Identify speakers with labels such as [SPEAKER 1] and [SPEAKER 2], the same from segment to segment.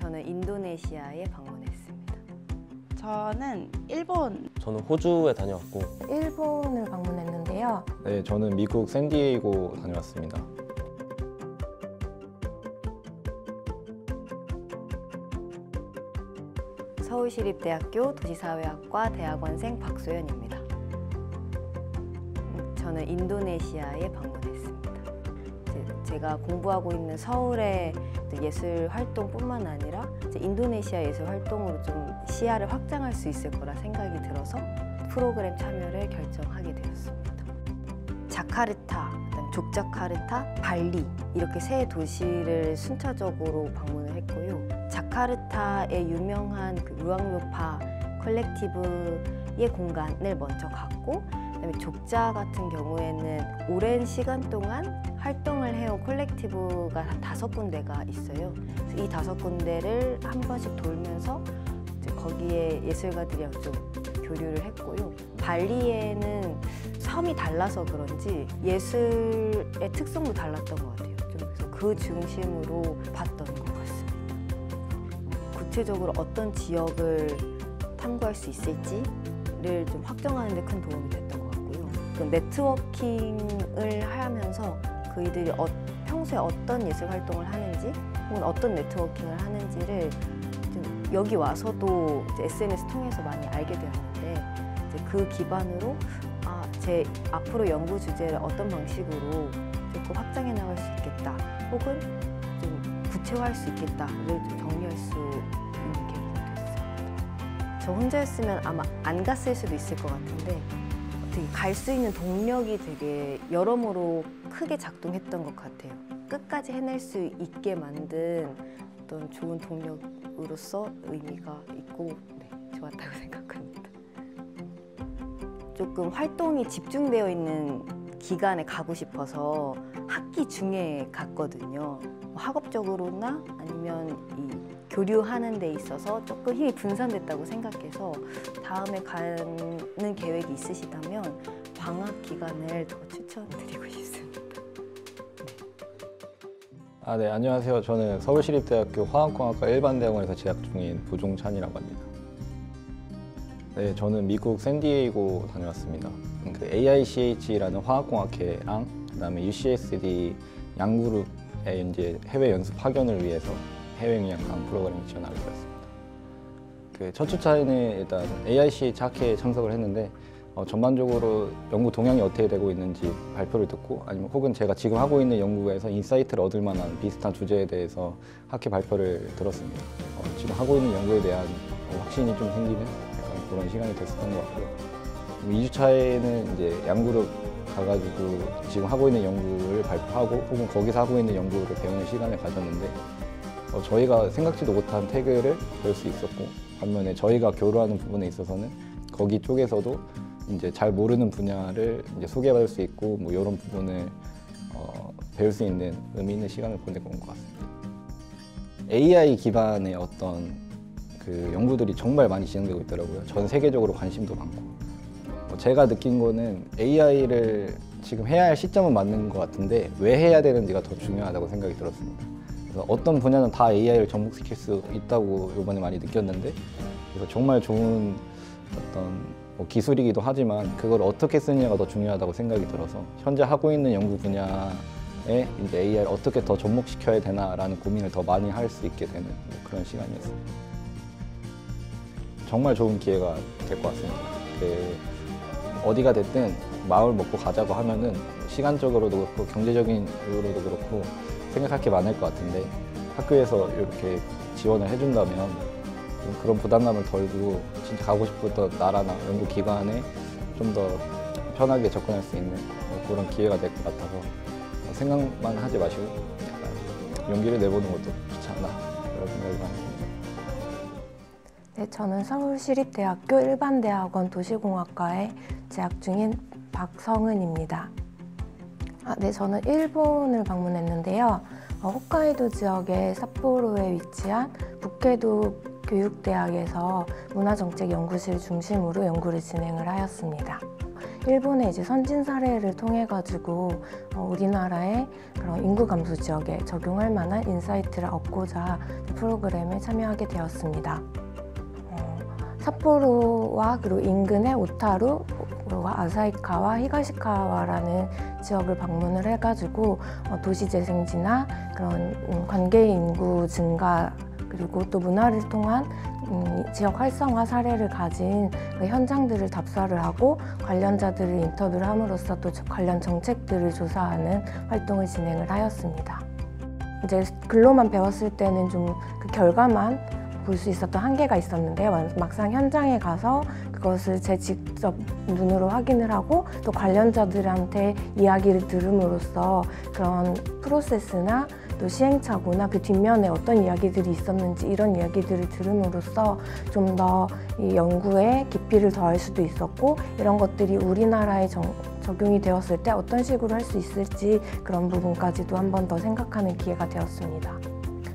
[SPEAKER 1] 저는 인도네시아에 방문했습니다.
[SPEAKER 2] 저는 일본.
[SPEAKER 3] 저는 호주에 다녀왔고.
[SPEAKER 4] 일본을 방문했는데요.
[SPEAKER 5] 네, 저는 미국 샌디에이고 다녀왔습니다.
[SPEAKER 1] 서울시립대학교 도시사회학과 대학원생 박소연입니다. 저는 인도네시아에 방문했습니다. 제가 공부하고 있는 서울의 예술 활동뿐만 아니라 인도네시아 예술 활동으로 좀 시야를 확장할 수 있을 거라 생각이 들어서 프로그램 참여를 결정하게 되었습니다. 자카르타, 족자카르타, 발리 이렇게 세 도시를 순차적으로 방문을 했고요. 자카르타의 유명한 루앙루파 컬렉티브의 공간을 먼저 갔고, 그다음에 족자 같은 경우에는 오랜 시간 동안 활동을 해온 컬렉티브가 한 5군데가 있어요. 그래서 이 5군데를 한 번씩 돌면서 이제 거기에 예술가들이랑 좀 교류를 했고요. 발리에는 섬이 달라서 그런지 예술의 특성도 달랐던 것 같아요. 좀 그래서 그 중심으로 봤던 것 같습니다. 구체적으로 어떤 지역을 탐구할 수 있을지를 좀 확정하는 데 큰 도움이 됐던 것 같고요. 그 네트워킹을 하면서 그이들이 평소에 어떤 예술 활동을 하는지 혹은 어떤 네트워킹을 하는지를 여기 와서도 SNS 통해서 많이 알게 되었는데, 이제 그 기반으로 제 앞으로 연구 주제를 어떤 방식으로 조금 확장해 나갈 수 있겠다, 혹은 좀 구체화할 수 있겠다를 좀 정리할 수 있는 계기가 됐습니다. 저 혼자였으면 아마 안 갔을 수도 있을 것 같은데 되게 갈 수 있는 동력이 되게 여러모로 크게 작동했던 것 같아요. 끝까지 해낼 수 있게 만든 어떤 좋은 동력으로서 의미가 있고 좋았다고 생각합니다. 조금 활동이 집중되어 있는 기간에 가고 싶어서 학기 중에 갔거든요. 학업적으로나 아니면 이 교류하는 데 있어서 조금 힘이 분산됐다고 생각해서 다음에 가는 계획이 있으시다면 방학 기간을 더 추천드리고 싶습니다.
[SPEAKER 5] 네, 안녕하세요. 저는 서울시립대학교 화학공학과 일반대학원에서 재학 중인 부종찬이라고 합니다. 네, 저는 미국 샌디에이고 다녀왔습니다. 그 AICH라는 화학공학회랑 그다음에 UCSD 양그룹의 이제 해외 연수 파견을 위해서 해외영역 강의 프로그램에 지원하게 되었습니다. 그 첫 주차에는 일단 AICH 학회에 참석을 했는데 전반적으로 연구 동향이 어떻게 되고 있는지 발표를 듣고, 아니면 혹은 제가 지금 하고 있는 연구에서 인사이트를 얻을 만한 비슷한 주제에 대해서 학회 발표를 들었습니다. 지금 하고 있는 연구에 대한 확신이 좀 생기는 약간 그런 시간이 됐었던 것 같고요. 2주차에는 이제 양그룹 가가지고 지금 하고 있는 연구를 발표하고 혹은 거기서 하고 있는 연구를 배우는 시간을 가졌는데, 저희가 생각지도 못한 태그를 배울 수 있었고, 반면에 저희가 교류하는 부분에 있어서는 거기 쪽에서도 이제 잘 모르는 분야를 이제 소개받을 수 있고, 뭐 이런 부분을 배울 수 있는 의미 있는 시간을 보내고 온 것 같습니다. AI 기반의 어떤 그 연구들이 정말 많이 진행되고 있더라고요. 전 세계적으로 관심도 많고. 제가 느낀 거는 AI를 지금 해야 할 시점은 맞는 것 같은데 왜 해야 되는지가 더 중요하다고 생각이 들었습니다. 그래서 어떤 분야는 다 AI를 접목시킬 수 있다고 이번에 많이 느꼈는데, 그래서 정말 좋은 어떤 기술이기도 하지만 그걸 어떻게 쓰느냐가 더 중요하다고 생각이 들어서 현재 하고 있는 연구 분야에 이제 AI를 어떻게 더 접목시켜야 되나라는 고민을 더 많이 할 수 있게 되는 그런 시간이었습니다. 정말 좋은 기회가 될 것 같습니다. 어디가 됐든 마음을 먹고 가자고 하면은 시간적으로도 그렇고 경제적인 이유로도 그렇고 생각할 게 많을 것 같은데, 학교에서 이렇게 지원을 해준다면 그런 부담감을 덜고 진짜 가고 싶었던 나라나 연구기관에 좀 더 편하게 접근할 수 있는 그런 기회가 될 것 같아서 생각만 하지 마시고 약간 용기를 내보는 것도 좋지 않나 그런 생각이 많이 듭니다.
[SPEAKER 4] 네, 저는 서울시립대학교 일반대학원 도시공학과에 재학 중인 박성은입니다. 네, 저는 일본을 방문했는데요. 홋카이도 지역의 삿포로에 위치한 북해도 교육대학에서 문화정책연구실 중심으로 연구를 진행을 하였습니다. 일본의 이제 선진 사례를 통해 가지고 우리나라의 그런 인구 감소 지역에 적용할 만한 인사이트를 얻고자 프로그램에 참여하게 되었습니다. 삿포로와 그리고 인근의 오타루와 아사히카와 히가시카와라는 지역을 방문을 해가지고 도시재생지나 그런 관계 인구 증가 그리고 또 문화를 통한 지역 활성화 사례를 가진 그 현장들을 답사를 하고 관련자들을 인터뷰를 함으로써 또 관련 정책들을 조사하는 활동을 진행을 하였습니다. 이제 글로만 배웠을 때는 좀 그 결과만 볼 수 있었던 한계가 있었는데요. 막상 현장에 가서 그것을 제 직접 눈으로 확인을 하고 또 관련자들한테 이야기를 들음으로써 그런 프로세스나 또 시행착오나 그 뒷면에 어떤 이야기들이 있었는지 이런 이야기들을 들음으로써 좀 더 이 연구에 깊이를 더할 수도 있었고 이런 것들이 우리나라에 적용이 되었을 때 어떤 식으로 할 수 있을지 그런 부분까지도 한 번 더 생각하는 기회가 되었습니다.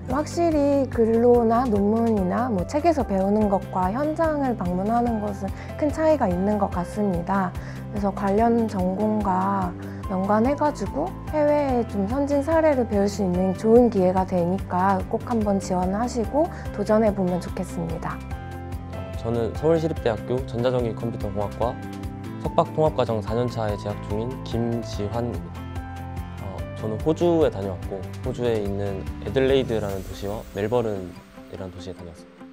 [SPEAKER 4] 확실히 글로나 논문이나 뭐 책에서 배우는 것과 현장을 방문하는 것은 큰 차이가 있는 것 같습니다. 그래서 관련 전공과 연관해가지고 해외의 좀 선진 사례를 배울 수 있는 좋은 기회가 되니까 꼭 한번 지원하시고 도전해보면 좋겠습니다.
[SPEAKER 3] 저는 서울시립대학교 전자전기 컴퓨터공학과 석박통합과정 4년차에 재학 중인 김지환입니다. 저는 호주에 다녀왔고 호주에 있는 애들레이드라는 도시와 멜버른이라는 도시에 다녀왔습니다.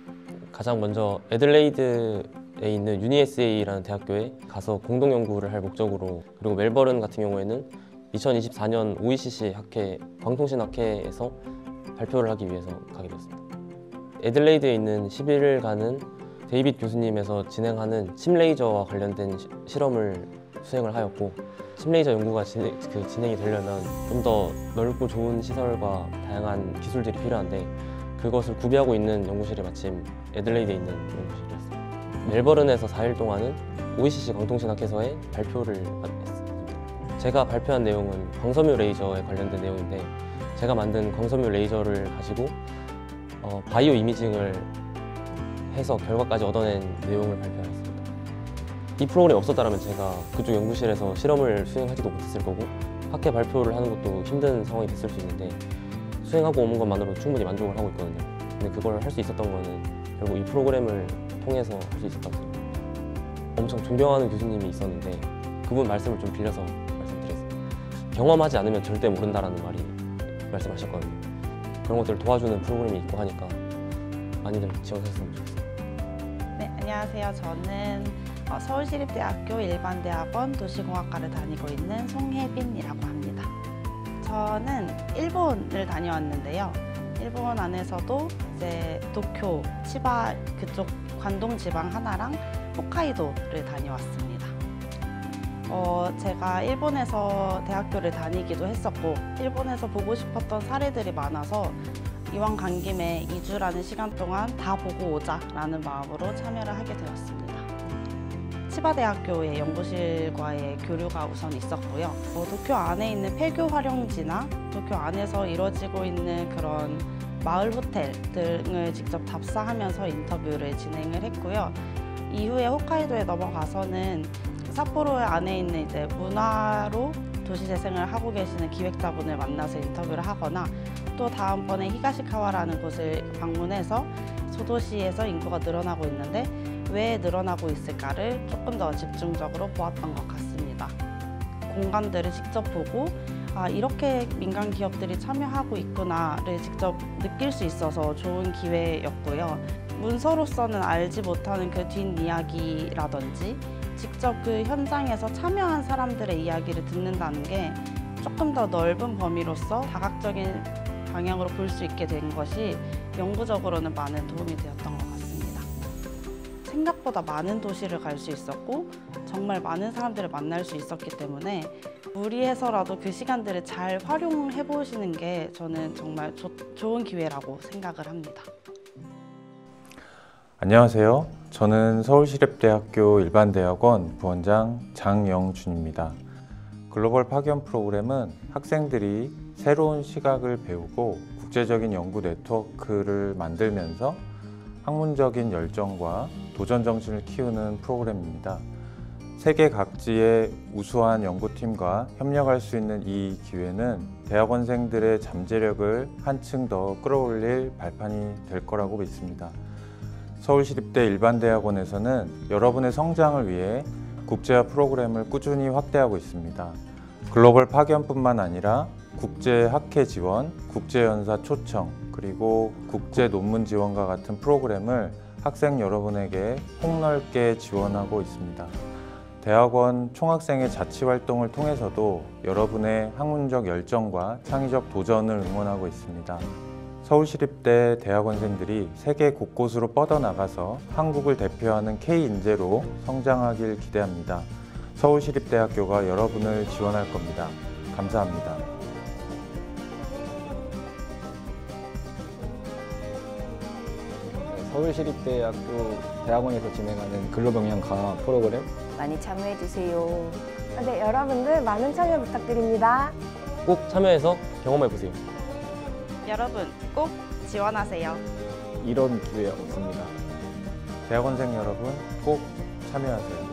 [SPEAKER 3] 가장 먼저 애들레이드에 있는 UniSA라는 대학교에 가서 공동연구를 할 목적으로 그리고 멜버른 같은 경우에는 2024년 OECC 학회, 광통신학회에서 발표를 하기 위해서 가게 되었습니다. 애들레이드에 있는 11일간은 데이빗 교수님에서 진행하는 심레이저와 관련된 실험을 수행을 하였고 심레이저 연구가 진행이 되려면 좀 더 넓고 좋은 시설과 다양한 기술들이 필요한데 그것을 구비하고 있는 연구실이 마침 애들레이드에 있는 연구실이었습니다. 멜버른에서 4일 동안은 OECC 광통신학회에서의 발표를 했습니다. 제가 발표한 내용은 광섬유 레이저에 관련된 내용인데 제가 만든 광섬유 레이저를 가지고 바이오 이미징을 해서 결과까지 얻어낸 내용을 발표했습니다. 이 프로그램이 없었다면 제가 그쪽 연구실에서 실험을 수행하지도 못했을 거고 학회 발표를 하는 것도 힘든 상황이 됐을 수 있는데 수행하고 오는 것만으로 충분히 만족을 하고 있거든요. 근데 그걸 할 수 있었던 거는 결국 이 프로그램을 통해서 할 수 있었다고 생각합니다. 엄청 존경하는 교수님이 있었는데 그분 말씀을 좀 빌려서 말씀드렸습니다. 경험하지 않으면 절대 모른다라는 말이 말씀하셨거든요. 그런 것들을 도와주는 프로그램이 있고 하니까 많이들 지원하셨으면 좋겠습니다.
[SPEAKER 2] 네, 안녕하세요. 저는 서울시립대학교 일반대학원 도시공학과를 다니고 있는 송혜빈이라고 합니다. 저는 일본을 다녀왔는데요. 일본 안에서도 이제 도쿄, 치바 그쪽 관동 지방 하나랑 홋카이도를 다녀왔습니다. 제가 일본에서 대학교를 다니기도 했었고 일본에서 보고 싶었던 사례들이 많아서 이왕 간 김에 2주라는 시간 동안 다 보고 오자라는 마음으로 참여를 하게 되었습니다. 치바대학교의 연구실과의 교류가 우선 있었고요. 도쿄 안에 있는 폐교 활용지나 도쿄 안에서 이루어지고 있는 그런 마을 호텔 등을 직접 답사하면서 인터뷰를 진행을 했고요. 이후에 홋카이도에 넘어가서는 삿포로 안에 있는 이제 문화로 도시재생을 하고 계시는 기획자분을 만나서 인터뷰를 하거나 또 다음번에 히가시카와라는 곳을 방문해서 소도시에서 인구가 늘어나고 있는데 왜 늘어나고 있을까를 조금 더 집중적으로 보았던 것 같습니다. 공간들을 직접 보고 이렇게 민간 기업들이 참여하고 있구나를 직접 느낄 수 있어서 좋은 기회였고요. 문서로서는 알지 못하는 그 뒷이야기라든지 직접 그 현장에서 참여한 사람들의 이야기를 듣는다는 게 조금 더 넓은 범위로서 다각적인 방향으로 볼 수 있게 된 것이 영구적으로는 많은 도움이 되었던 것 같습니다. 생각보다 많은 도시를 갈 수 있었고 정말 많은 사람들을 만날 수 있었기 때문에 무리해서라도 그 시간들을 잘 활용해 보시는 게 저는 정말 좋은 기회라고 생각을 합니다.
[SPEAKER 6] 안녕하세요. 저는 서울시립대학교 일반대학원 부원장 장영준입니다. 글로벌 파견 프로그램은 학생들이 새로운 시각을 배우고 국제적인 연구 네트워크를 만들면서 학문적인 열정과 도전 정신을 키우는 프로그램입니다. 세계 각지의 우수한 연구팀과 협력할 수 있는 이 기회는 대학원생들의 잠재력을 한층 더 끌어올릴 발판이 될 거라고 믿습니다. 서울시립대 일반대학원에서는 여러분의 성장을 위해 국제화 프로그램을 꾸준히 확대하고 있습니다. 글로벌 파견뿐만 아니라 국제 학회 지원, 국제연사 초청, 그리고 국제 논문 지원과 같은 프로그램을 학생 여러분에게 폭넓게 지원하고 있습니다. 대학원 총학생회 자치활동을 통해서도 여러분의 학문적 열정과 창의적 도전을 응원하고 있습니다. 서울시립대 대학원생들이 세계 곳곳으로 뻗어나가서 한국을 대표하는 K인재로 성장하길 기대합니다. 서울시립대학교가 여러분을 지원할 겁니다. 감사합니다.
[SPEAKER 5] 서울시립대학교 대학원에서 진행하는 글로벌 역량 강화 프로그램
[SPEAKER 1] 많이 참여해주세요.
[SPEAKER 4] 네, 여러분들 많은 참여 부탁드립니다.
[SPEAKER 3] 꼭 참여해서 경험해보세요.
[SPEAKER 2] 여러분 꼭 지원하세요.
[SPEAKER 5] 이런 기회 없습니다.
[SPEAKER 6] 대학원생 여러분 꼭 참여하세요.